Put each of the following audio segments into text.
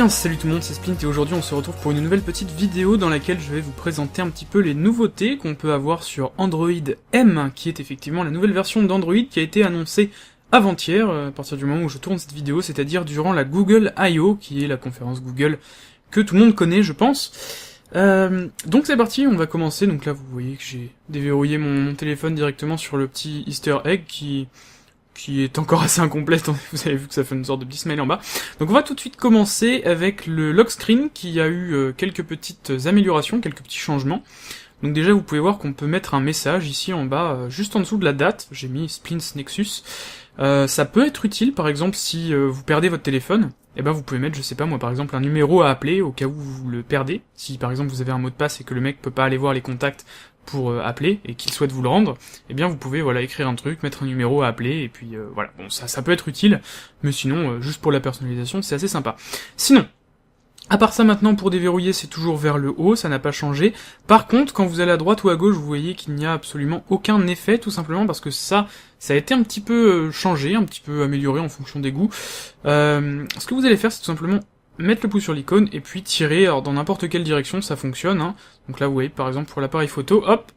Salut tout le monde, c'est Splint et aujourd'hui on se retrouve pour une nouvelle petite vidéo dans laquelle je vais vous présenter un petit peu les nouveautés qu'on peut avoir sur Android M, qui est effectivement la nouvelle version d'Android qui a été annoncée avant-hier, à partir du moment où je tourne cette vidéo, c'est-à-dire durant la Google I.O., qui est la conférence Google que tout le monde connaît je pense. Donc c'est parti, on va commencer. Donc là vous voyez que j'ai déverrouillé mon téléphone directement sur le petit Easter egg qui est encore assez incomplète, vous avez vu que ça fait une sorte de petit smile en bas. Donc on va tout de suite commencer avec le lock screen qui a eu quelques petites améliorations, quelques petits changements. Donc déjà vous pouvez voir qu'on peut mettre un message ici en bas, juste en dessous de la date, j'ai mis Splint's Nexus. Ça peut être utile par exemple si vous perdez votre téléphone, et ben vous pouvez mettre, je sais pas moi, par exemple un numéro à appeler au cas où vous le perdez. Si par exemple vous avez un mot de passe et que le mec peut pas aller voir les contacts pour appeler et qu'il souhaite vous le rendre, eh bien vous pouvez voilà écrire un truc, mettre un numéro à appeler et puis voilà. Bon ça peut être utile, mais sinon juste pour la personnalisation c'est assez sympa. Sinon, à part ça maintenant pour déverrouiller c'est toujours vers le haut, ça n'a pas changé. Par contre quand vous allez à droite ou à gauche vous voyez qu'il n'y a absolument aucun effet, tout simplement parce que ça a été un petit peu changé, un petit peu amélioré en fonction des goûts. Ce que vous allez faire c'est tout simplement mettre le pouce sur l'icône et puis tirer alors dans n'importe quelle direction, ça fonctionne, hein. Donc là vous voyez par exemple pour l'appareil photo, hop,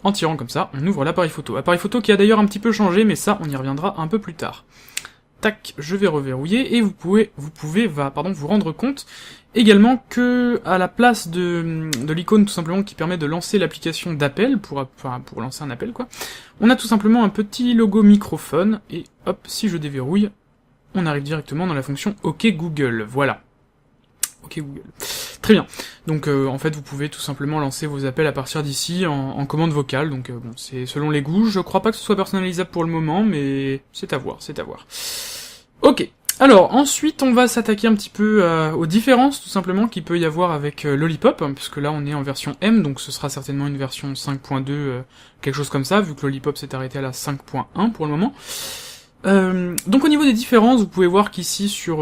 en tirant comme ça, on ouvre l'appareil photo. Appareil photo qui a d'ailleurs un petit peu changé, mais ça on y reviendra un peu plus tard. Tac, je vais reverrouiller et vous pouvez vous rendre compte également que à la place de l'icône tout simplement qui permet de lancer l'application d'appel, pour lancer un appel quoi, on a tout simplement un petit logo microphone et hop, si je déverrouille, on arrive directement dans la fonction OK Google, voilà. OK Google. Très bien. Donc en fait vous pouvez tout simplement lancer vos appels à partir d'ici en commande vocale, donc bon c'est selon les goûts, je crois pas que ce soit personnalisable pour le moment, mais c'est à voir, c'est à voir. Ok. Alors ensuite on va s'attaquer un petit peu aux différences tout simplement qu'il peut y avoir avec Lollipop, hein, puisque là on est en version M, donc ce sera certainement une version 5.2, quelque chose comme ça, vu que Lollipop s'est arrêté à la 5.1 pour le moment. Donc au niveau des différences, vous pouvez voir qu'ici sur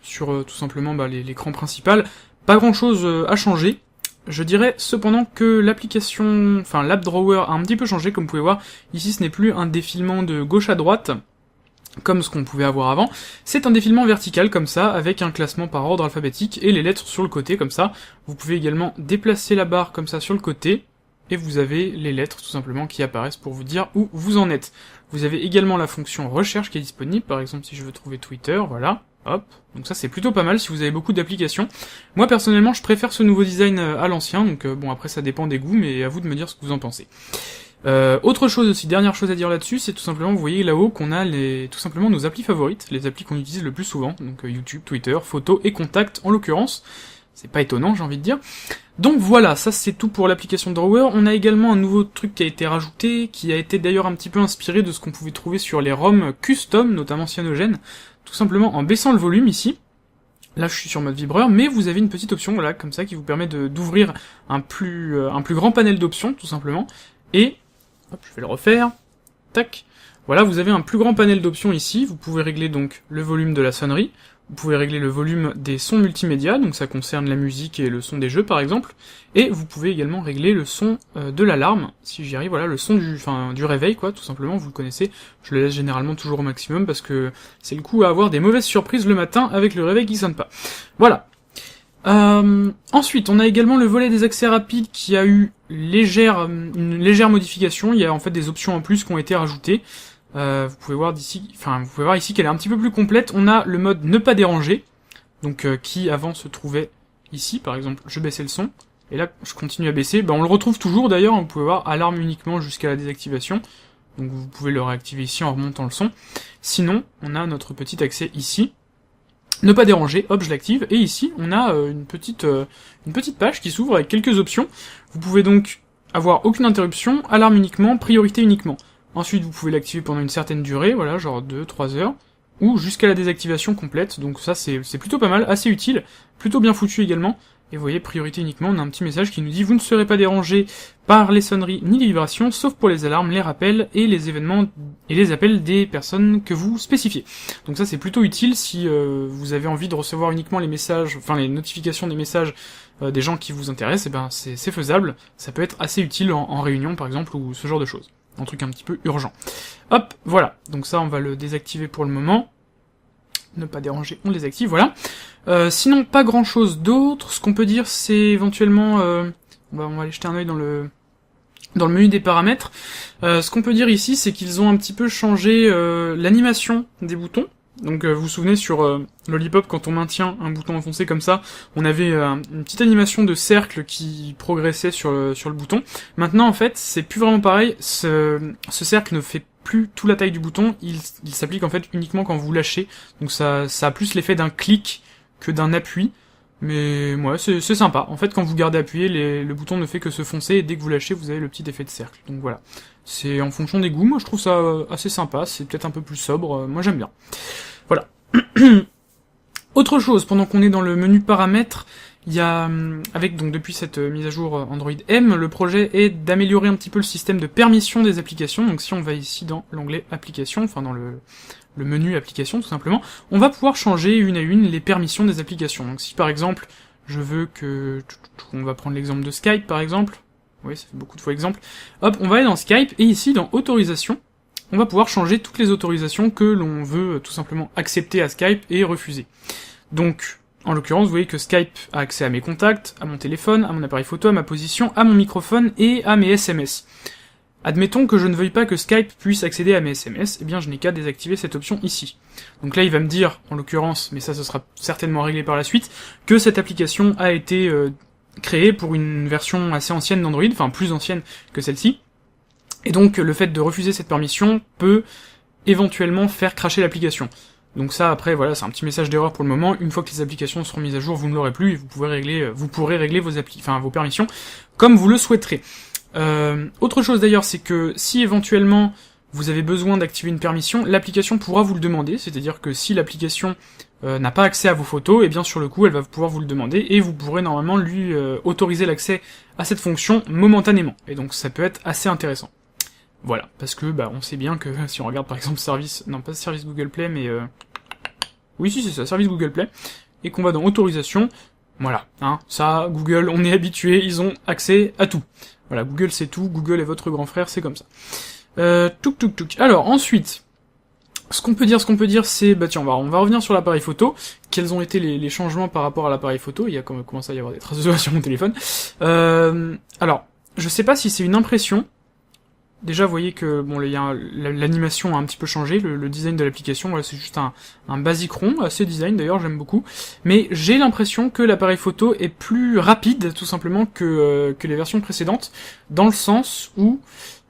tout simplement l'écran principal, pas grand chose à changer. Je dirais cependant que l'application, enfin l'app drawer a un petit peu changé, comme vous pouvez voir, ici ce n'est plus un défilement de gauche à droite, comme ce qu'on pouvait avoir avant, c'est un défilement vertical comme ça, avec un classement par ordre alphabétique et les lettres sur le côté comme ça. Vous pouvez également déplacer la barre comme ça sur le côté, et vous avez les lettres tout simplement qui apparaissent pour vous dire où vous en êtes. Vous avez également la fonction recherche qui est disponible, par exemple si je veux trouver Twitter, voilà, hop, donc ça c'est plutôt pas mal si vous avez beaucoup d'applications. Moi personnellement je préfère ce nouveau design à l'ancien, donc bon après ça dépend des goûts, mais à vous de me dire ce que vous en pensez. Autre chose aussi, dernière chose à dire là-dessus, c'est tout simplement, vous voyez là-haut qu'on a tout simplement nos applis favorites, les applis qu'on utilise le plus souvent, donc YouTube, Twitter, photos et contacts en l'occurrence. C'est pas étonnant, j'ai envie de dire. Donc voilà, ça c'est tout pour l'application Drawer. On a également un nouveau truc qui a été rajouté, qui a été d'ailleurs un petit peu inspiré de ce qu'on pouvait trouver sur les ROM custom, notamment cyanogènes, tout simplement en baissant le volume ici. Là je suis sur mode vibreur, mais vous avez une petite option, voilà, comme ça, qui vous permet d'ouvrir un plus grand panel d'options, tout simplement. Et, hop, je vais le refaire, tac, voilà, vous avez un plus grand panel d'options ici, vous pouvez régler donc le volume de la sonnerie, vous pouvez régler le volume des sons multimédia, donc ça concerne la musique et le son des jeux par exemple, et vous pouvez également régler le son de l'alarme, si j'y arrive, voilà, le son du réveil quoi, tout simplement, vous le connaissez, je le laisse généralement toujours au maximum parce que c'est le coup à avoir des mauvaises surprises le matin avec le réveil qui sonne pas. Voilà. Ensuite, on a également le volet des accès rapides qui a eu une légère modification, il y a en fait des options en plus qui ont été rajoutées. Vous pouvez voir ici qu'elle est un petit peu plus complète. On a le mode ne pas déranger, donc qui avant se trouvait ici, par exemple, je baissais le son, et là je continue à baisser, on le retrouve toujours d'ailleurs, vous pouvez voir alarme uniquement jusqu'à la désactivation, donc vous pouvez le réactiver ici en remontant le son. Sinon, on a notre petit accès ici, ne pas déranger, hop je l'active, et ici on a une petite page qui s'ouvre avec quelques options. Vous pouvez donc avoir aucune interruption, alarme uniquement, priorité uniquement. Ensuite, vous pouvez l'activer pendant une certaine durée, voilà, genre 2-3 heures, ou jusqu'à la désactivation complète, donc ça c'est plutôt pas mal, assez utile, plutôt bien foutu également, et vous voyez, priorité uniquement, on a un petit message qui nous dit « Vous ne serez pas dérangé par les sonneries ni les vibrations, sauf pour les alarmes, les rappels et les événements et les appels des personnes que vous spécifiez. » Donc ça c'est plutôt utile si vous avez envie de recevoir uniquement les messages, enfin les notifications des messages des gens qui vous intéressent, et ben c'est faisable, ça peut être assez utile en réunion par exemple, ou ce genre de choses. Un truc un petit peu urgent. Hop, voilà. Donc ça, on va le désactiver pour le moment. ne pas déranger, on les active, voilà. Sinon, pas grand chose d'autre. Ce qu'on peut dire, c'est éventuellement... on va aller jeter un œil dans le menu des paramètres. Ce qu'on peut dire ici, c'est qu'ils ont un petit peu changé l'animation des boutons. Donc vous vous souvenez sur Lollipop, quand on maintient un bouton enfoncé comme ça, on avait une petite animation de cercle qui progressait sur le bouton. Maintenant en fait, c'est plus vraiment pareil, ce cercle ne fait plus toute la taille du bouton, il s'applique en fait uniquement quand vous lâchez. Donc ça a plus l'effet d'un clic que d'un appui. Mais ouais, c'est sympa. En fait, quand vous gardez appuyé, le bouton ne fait que se foncer, et dès que vous lâchez, vous avez le petit effet de cercle. Donc voilà. C'est en fonction des goûts, moi je trouve ça assez sympa, c'est peut-être un peu plus sobre, moi j'aime bien. Voilà. Autre chose, pendant qu'on est dans le menu paramètres, il y a, donc depuis cette mise à jour Android M, le projet est d'améliorer un petit peu le système de permission des applications. Donc si on va ici dans l'onglet applications, enfin dans le menu applications tout simplement, on va pouvoir changer une à une les permissions des applications. Donc si par exemple, je veux que... On va prendre l'exemple de Skype par exemple. Oui, ça fait beaucoup de fois exemple. Hop, on va aller dans Skype, et ici dans autorisation, on va pouvoir changer toutes les autorisations que l'on veut tout simplement accepter à Skype et refuser. Donc, en l'occurrence, vous voyez que Skype a accès à mes contacts, à mon téléphone, à mon appareil photo, à ma position, à mon microphone et à mes SMS. Admettons que je ne veuille pas que Skype puisse accéder à mes SMS, eh bien je n'ai qu'à désactiver cette option ici. Donc là il va me dire, en l'occurrence, mais ça ce sera certainement réglé par la suite, que cette application a été créée pour une version assez ancienne d'Android, enfin plus ancienne que celle-ci, et donc le fait de refuser cette permission peut éventuellement faire cracher l'application. Donc ça après voilà, c'est un petit message d'erreur pour le moment, une fois que les applications seront mises à jour, vous ne l'aurez plus, et vous pourrez régler vos permissions comme vous le souhaiterez. Autre chose d'ailleurs, c'est que si éventuellement vous avez besoin d'activer une permission, l'application pourra vous le demander, c'est-à-dire que si l'application n'a pas accès à vos photos, et bien sur le coup elle va pouvoir vous le demander, et vous pourrez normalement lui autoriser l'accès à cette fonction momentanément, et donc ça peut être assez intéressant. Voilà, parce que on sait bien que si on regarde par exemple service Google Play, mais oui si c'est ça, service Google Play, et qu'on va dans autorisation, voilà, ça, Google, on est habitué, ils ont accès à tout. Voilà, Google c'est tout, Google est votre grand frère, c'est comme ça. Alors, ensuite, ce qu'on peut dire, c'est, tiens, on va revenir sur l'appareil photo. Quels ont été les changements par rapport à l'appareil photo? Il y a commencé à y avoir des traces de doigts sur mon téléphone. Alors, je sais pas si c'est une impression. Déjà, vous voyez que l'animation a un petit peu changé, le design de l'application, voilà, c'est juste un basique rond, assez design d'ailleurs, j'aime beaucoup. Mais j'ai l'impression que l'appareil photo est plus rapide, tout simplement, que les versions précédentes, dans le sens où,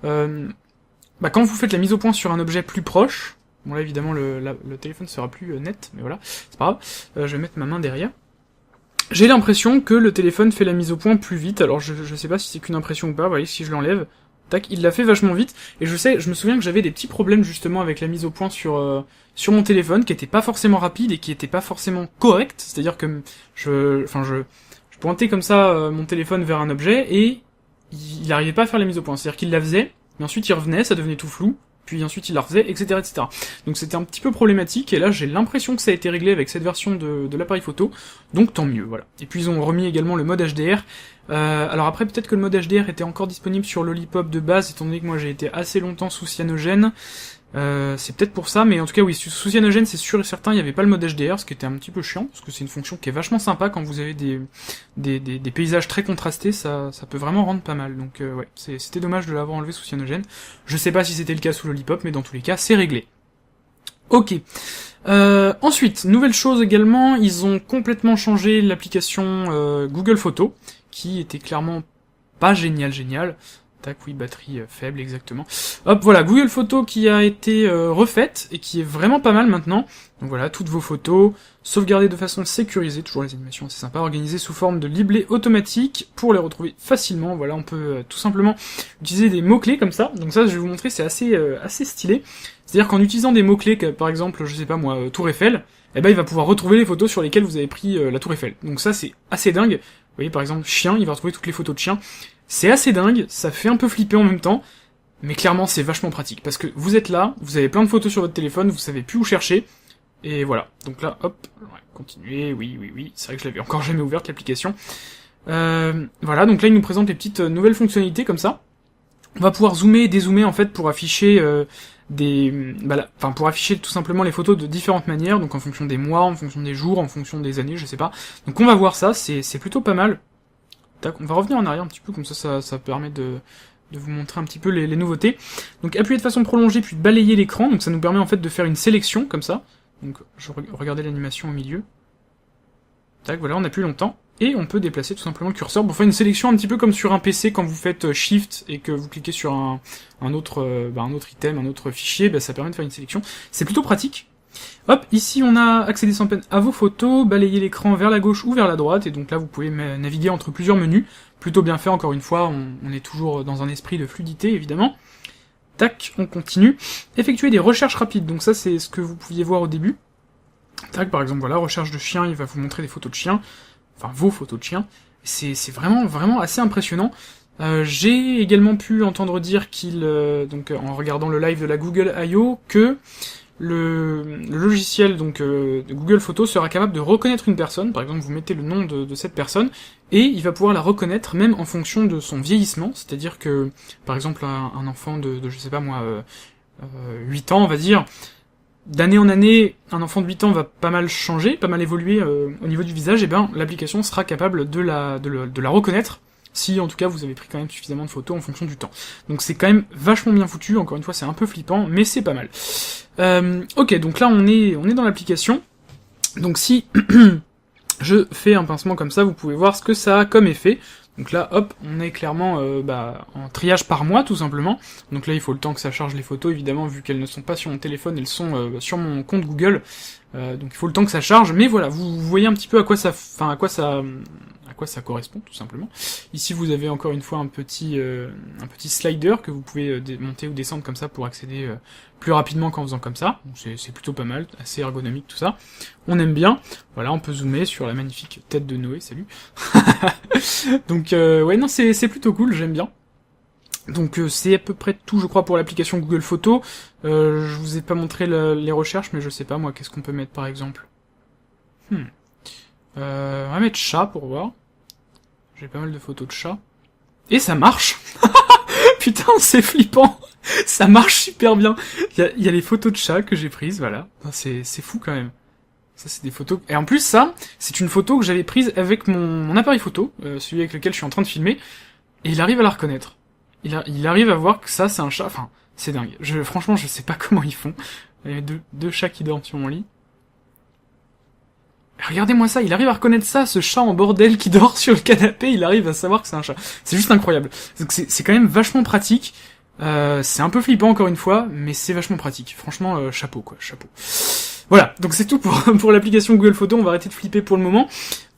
quand vous faites la mise au point sur un objet plus proche, bon là évidemment le téléphone sera plus net, mais voilà, c'est pas grave, je vais mettre ma main derrière. J'ai l'impression que le téléphone fait la mise au point plus vite, alors je sais pas si c'est qu'une impression ou pas, vous voyez, si je l'enlève, tac, il l'a fait vachement vite, et je me souviens que j'avais des petits problèmes justement avec la mise au point sur mon téléphone, qui était pas forcément rapide et qui était pas forcément correct, c'est-à-dire que je pointais comme ça mon téléphone vers un objet, et il arrivait pas à faire la mise au point, c'est-à-dire qu'il la faisait, mais ensuite il revenait, ça devenait tout flou, puis ensuite il la refaisait, etc., etc. Donc c'était un petit peu problématique, et là j'ai l'impression que ça a été réglé avec cette version de l'appareil photo, donc tant mieux, voilà. Et puis ils ont remis également le mode HDR, alors après peut-être que le mode HDR était encore disponible sur Lollipop de base, étant donné que moi j'ai été assez longtemps sous cyanogène, c'est peut-être pour ça, mais en tout cas oui, sous cyanogène c'est sûr et certain, il n'y avait pas le mode HDR, ce qui était un petit peu chiant, parce que c'est une fonction qui est vachement sympa quand vous avez des paysages très contrastés, ça peut vraiment rendre pas mal, donc ouais, c'était dommage de l'avoir enlevé sous cyanogène. Je sais pas si c'était le cas sous Lollipop, mais dans tous les cas, c'est réglé. Ok. Ensuite, nouvelle chose également, ils ont complètement changé l'application Google Photos, qui était clairement pas génial. Tac, oui, batterie faible, exactement. Hop, voilà, Google Photos qui a été refaite, et qui est vraiment pas mal maintenant. Donc voilà, toutes vos photos, sauvegardées de façon sécurisée, toujours les animations assez sympa, organisées sous forme de liblé automatique, pour les retrouver facilement. Voilà, on peut tout simplement utiliser des mots-clés comme ça. Donc ça, je vais vous montrer, c'est assez stylé. C'est-à-dire qu'en utilisant des mots-clés, par exemple, je sais pas moi, Tour Eiffel, il va pouvoir retrouver les photos sur lesquelles vous avez pris la Tour Eiffel. Donc ça, c'est assez dingue. Vous voyez, par exemple, chien, il va retrouver toutes les photos de chiens. C'est assez dingue, ça fait un peu flipper en même temps, mais clairement c'est vachement pratique, parce que vous êtes là, vous avez plein de photos sur votre téléphone, vous savez plus où chercher, et voilà. Donc là, hop, continuez, oui, c'est vrai que je l'avais encore jamais ouverte l'application. Voilà, donc là il nous présente les petites nouvelles fonctionnalités comme ça. On va pouvoir zoomer et dézoomer en fait pour afficher pour afficher tout simplement les photos de différentes manières, donc en fonction des mois, en fonction des jours, en fonction des années, je sais pas. Donc on va voir ça, c'est plutôt pas mal. Tac, on va revenir en arrière un petit peu, comme ça permet de vous montrer un petit peu les nouveautés. Donc appuyer de façon prolongée, puis balayer l'écran, donc ça nous permet en fait de faire une sélection, comme ça. Donc regardez l'animation au milieu. Tac, voilà, on appuie longtemps. Et on peut déplacer tout simplement le curseur pour faire une sélection un petit peu comme sur un PC quand vous faites Shift et que vous cliquez sur un autre item, un autre fichier, ça permet de faire une sélection. C'est plutôt pratique. Hop, ici on a accédé sans peine à vos photos, balayer l'écran vers la gauche ou vers la droite, et donc là vous pouvez naviguer entre plusieurs menus. Plutôt bien fait, encore une fois, on est toujours dans un esprit de fluidité évidemment. Tac, on continue. Effectuer des recherches rapides, donc ça c'est ce que vous pouviez voir au début. Tac, par exemple, voilà, recherche de chien, il va vous montrer des photos de chiens. Enfin, vos photos de chiens, c'est vraiment assez impressionnant. J'ai également pu entendre dire donc en regardant le live de la Google I.O., que le logiciel de Google Photos sera capable de reconnaître une personne. Par exemple, vous mettez le nom de cette personne, et il va pouvoir la reconnaître même en fonction de son vieillissement, c'est-à-dire que, par exemple, un enfant de je sais pas moi, 8 ans, on va dire, d'année en année, un enfant de 8 ans va pas mal changer, pas mal évoluer au niveau du visage, et l'application sera capable de la reconnaître, si en tout cas vous avez pris quand même suffisamment de photos en fonction du temps. Donc c'est quand même vachement bien foutu, encore une fois c'est un peu flippant, mais c'est pas mal. Ok, donc là on est dans l'application, donc si je fais un pincement comme ça, vous pouvez voir ce que ça a comme effet. Donc là, hop, on est clairement en triage par mois, tout simplement. Donc là, il faut le temps que ça charge les photos, évidemment, vu qu'elles ne sont pas sur mon téléphone, elles sont sur mon compte Google. Donc il faut le temps que ça charge, mais voilà, vous voyez un petit peu à quoi ça correspond, tout simplement. Ici, vous avez encore une fois un petit slider que vous pouvez monter ou descendre comme ça pour accéder plus rapidement qu'en faisant comme ça. C'est plutôt pas mal, assez ergonomique tout ça. On aime bien. Voilà, on peut zoomer sur la magnifique tête de Noé, salut. Donc ouais, non, c'est plutôt cool, j'aime bien. Donc c'est à peu près tout, je crois, pour l'application Google Photos. Je vous ai pas montré les recherches, mais je sais pas, moi, qu'est-ce qu'on peut mettre, par exemple. On va mettre chat, pour voir. J'ai pas mal de photos de chats. Et ça marche. Putain, c'est flippant. Ça marche super bien. Il y a les photos de chats que j'ai prises, voilà. C'est fou, quand même. Ça, c'est des photos... Et en plus, ça, c'est une photo que j'avais prise avec mon appareil photo, celui avec lequel je suis en train de filmer, et il arrive à la reconnaître. Il arrive à voir que ça, c'est un chat. Enfin, c'est dingue. Franchement, je sais pas comment ils font. Il y a deux chats qui dorment sur mon lit. Regardez-moi ça, il arrive à reconnaître ça, ce chat en bordel qui dort sur le canapé, il arrive à savoir que c'est un chat. C'est juste incroyable. Donc c'est quand même vachement pratique. C'est un peu flippant encore une fois, mais c'est vachement pratique. Franchement, chapeau quoi, chapeau. Voilà, donc c'est tout pour l'application Google Photos, on va arrêter de flipper pour le moment.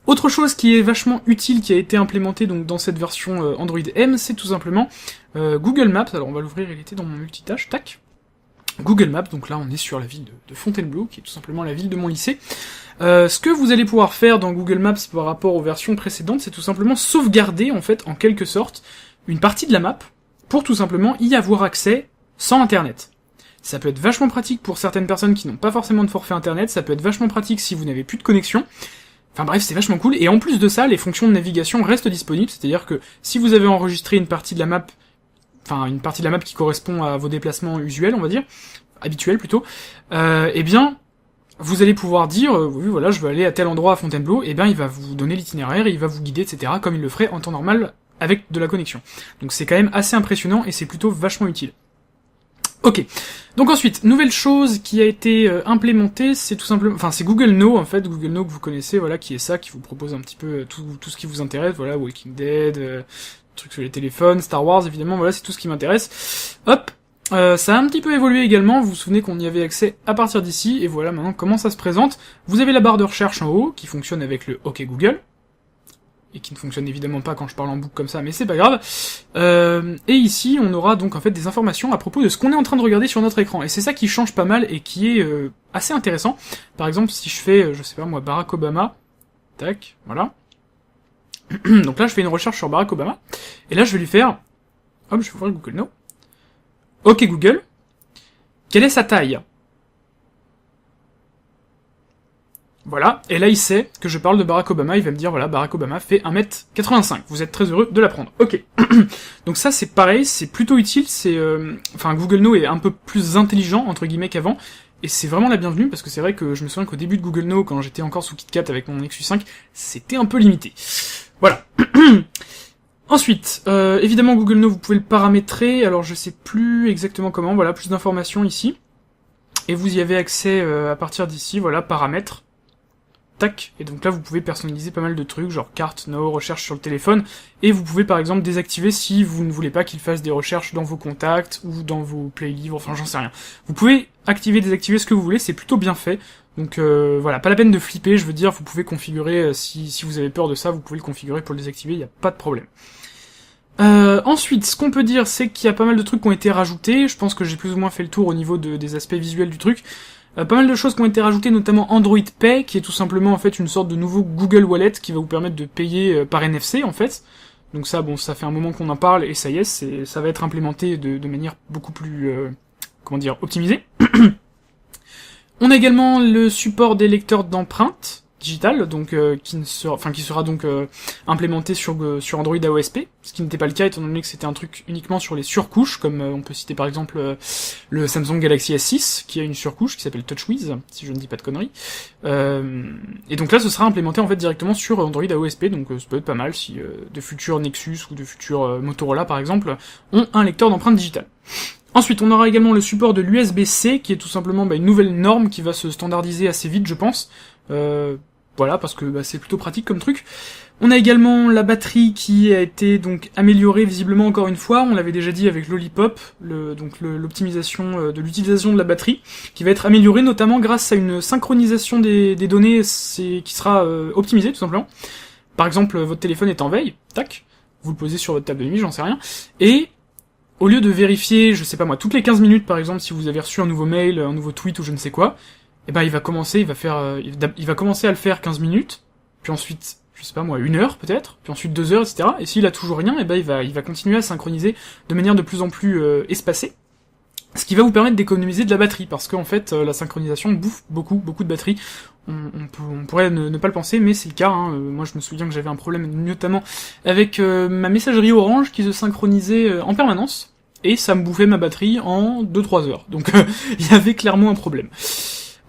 Autre chose qui est vachement utile, qui a été implémentée donc dans cette version Android M, c'est tout simplement Google Maps. Alors on va l'ouvrir, il était dans mon multitâche, tac. Google Maps, donc là on est sur la ville de Fontainebleau, qui est tout simplement la ville de mon lycée. Ce que vous allez pouvoir faire dans Google Maps par rapport aux versions précédentes, c'est tout simplement sauvegarder, en fait, en quelque sorte, une partie de la map, pour tout simplement y avoir accès sans internet. Ça peut être vachement pratique pour certaines personnes qui n'ont pas forcément de forfait internet, ça peut être vachement pratique si vous n'avez plus de connexion. Enfin bref, c'est vachement cool, et en plus de ça, les fonctions de navigation restent disponibles, c'est-à-dire que si vous avez enregistré une partie de la map, enfin une partie de la map qui correspond à vos déplacements usuels, on va dire, habituels plutôt, eh bien, vous allez pouvoir dire, oui voilà, je veux aller à tel endroit à Fontainebleau, et bien il va vous donner l'itinéraire, il va vous guider, etc., comme il le ferait en temps normal avec de la connexion. Donc c'est quand même assez impressionnant, et c'est plutôt vachement utile. Ok, donc ensuite, nouvelle chose qui a été implémentée, c'est tout simplement, enfin c'est Google Now en fait, Google Now que vous connaissez, voilà, qui est ça, qui vous propose un petit peu tout ce qui vous intéresse, voilà, Walking Dead, trucs sur les téléphones, Star Wars évidemment, voilà, c'est tout ce qui m'intéresse. Hop, ça a un petit peu évolué également, vous vous souvenez qu'on y avait accès à partir d'ici, et voilà maintenant comment ça se présente. Vous avez la barre de recherche en haut, qui fonctionne avec le OK Google, et qui ne fonctionne évidemment pas quand je parle en boucle comme ça, mais c'est pas grave. Et ici, on aura donc en fait des informations à propos de ce qu'on est en train de regarder sur notre écran, et c'est ça qui change pas mal, et qui est assez intéressant. Par exemple, si je fais, je sais pas moi, Barack Obama, tac, voilà. Donc là, je fais une recherche sur Barack Obama, et là, je vais lui faire, hop, je vais ouvrir Google Now. Ok Google, quelle est sa taille? Voilà, et là il sait que je parle de Barack Obama, il va me dire voilà, Barack Obama fait 1m85, vous êtes très heureux de l'apprendre. Ok. Donc ça c'est pareil, c'est plutôt utile, enfin Google Now est un peu plus intelligent, entre guillemets, qu'avant, et c'est vraiment la bienvenue, parce que c'est vrai que je me souviens qu'au début de Google Now, quand j'étais encore sous KitKat avec mon Nexus 5, c'était un peu limité. Voilà. Ensuite, évidemment Google Now vous pouvez le paramétrer, alors je sais plus exactement comment, voilà, plus d'informations ici. Et vous y avez accès à partir d'ici, voilà, paramètres. Tac, et donc là vous pouvez personnaliser pas mal de trucs, genre carte, no, recherche sur le téléphone, et vous pouvez par exemple désactiver si vous ne voulez pas qu'il fasse des recherches dans vos contacts, ou dans vos playlivres, enfin j'en sais rien. Vous pouvez activer, désactiver ce que vous voulez, c'est plutôt bien fait, donc voilà, pas la peine de flipper, je veux dire, vous pouvez configurer, si vous avez peur de ça, vous pouvez le configurer pour le désactiver, y a pas de problème. Ensuite, ce qu'on peut dire, c'est qu'il y a pas mal de trucs qui ont été rajoutés, je pense que j'ai plus ou moins fait le tour au niveau des aspects visuels du truc. Pas mal de choses qui ont été rajoutées, notamment Android Pay, qui est tout simplement en fait une sorte de nouveau Google Wallet qui va vous permettre de payer par NFC en fait. Donc ça, bon, ça fait un moment qu'on en parle et ça y est, ça va être implémenté de manière beaucoup plus, comment dire, optimisée. On a également le support des lecteurs d'empreintes digitales, donc qui sera donc implémenté sur Android AOSP, ce qui n'était pas le cas étant donné que c'était un truc uniquement sur les surcouches, comme on peut citer par exemple le Samsung Galaxy S6 qui a une surcouche qui s'appelle TouchWiz, si je ne dis pas de conneries. Et donc là ce sera implémenté en fait directement sur Android AOSP, donc ça peut être pas mal si de futurs Nexus ou de futurs Motorola par exemple ont un lecteur d'empreintes digitales. Ensuite, on aura également le support de l'USB-C, qui est tout simplement une nouvelle norme qui va se standardiser assez vite, je pense. Voilà, parce que c'est plutôt pratique comme truc. On a également la batterie qui a été donc améliorée visiblement encore une fois. On l'avait déjà dit avec Lollipop, l'optimisation de l'utilisation de la batterie, qui va être améliorée notamment grâce à une synchronisation des données qui sera optimisée tout simplement. Par exemple, votre téléphone est en veille, tac, vous le posez sur votre table de nuit, j'en sais rien, et au lieu de vérifier, je sais pas moi, toutes les 15 minutes par exemple, si vous avez reçu un nouveau mail, un nouveau tweet ou je ne sais quoi, et il va commencer à le faire 15 minutes, puis ensuite, je sais pas moi, 1 heure peut-être, puis ensuite 2 heures, etc. Et s'il a toujours rien, il va continuer à synchroniser de manière de plus en plus espacée, ce qui va vous permettre d'économiser de la batterie, parce qu'en fait, la synchronisation bouffe beaucoup de batterie. On pourrait ne pas le penser, mais c'est le cas, hein. Moi je me souviens que j'avais un problème notamment avec ma messagerie Orange qui se synchronisait en permanence, et ça me bouffait ma batterie en 2-3 heures. Donc il y avait clairement un problème.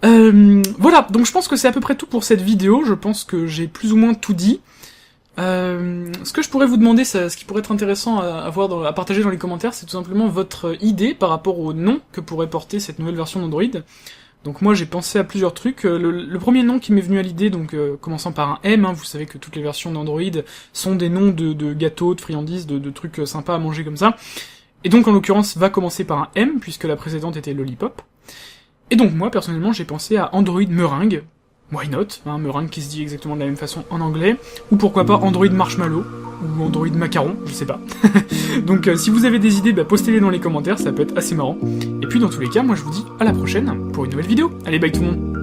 Voilà, donc je pense que c'est à peu près tout pour cette vidéo, je pense que j'ai plus ou moins tout dit. Ce que je pourrais vous demander, ce qui pourrait être intéressant à partager dans les commentaires, c'est tout simplement votre idée par rapport au nom que pourrait porter cette nouvelle version d'Android. Donc moi j'ai pensé à plusieurs trucs. Le premier nom qui m'est venu à l'idée, donc commençant par un M, hein, vous savez que toutes les versions d'Android sont des noms de gâteaux, de friandises, de trucs sympas à manger comme ça. Et donc en l'occurrence va commencer par un M, puisque la précédente était Lollipop. Et donc moi personnellement j'ai pensé à Android Meringue. Why not, hein, meringue qui se dit exactement de la même façon en anglais, ou pourquoi pas Android Marshmallow, ou Android Macaron, je sais pas. Donc si vous avez des idées, postez-les dans les commentaires, ça peut être assez marrant. Et puis dans tous les cas, moi je vous dis à la prochaine pour une nouvelle vidéo. Allez, bye tout le monde.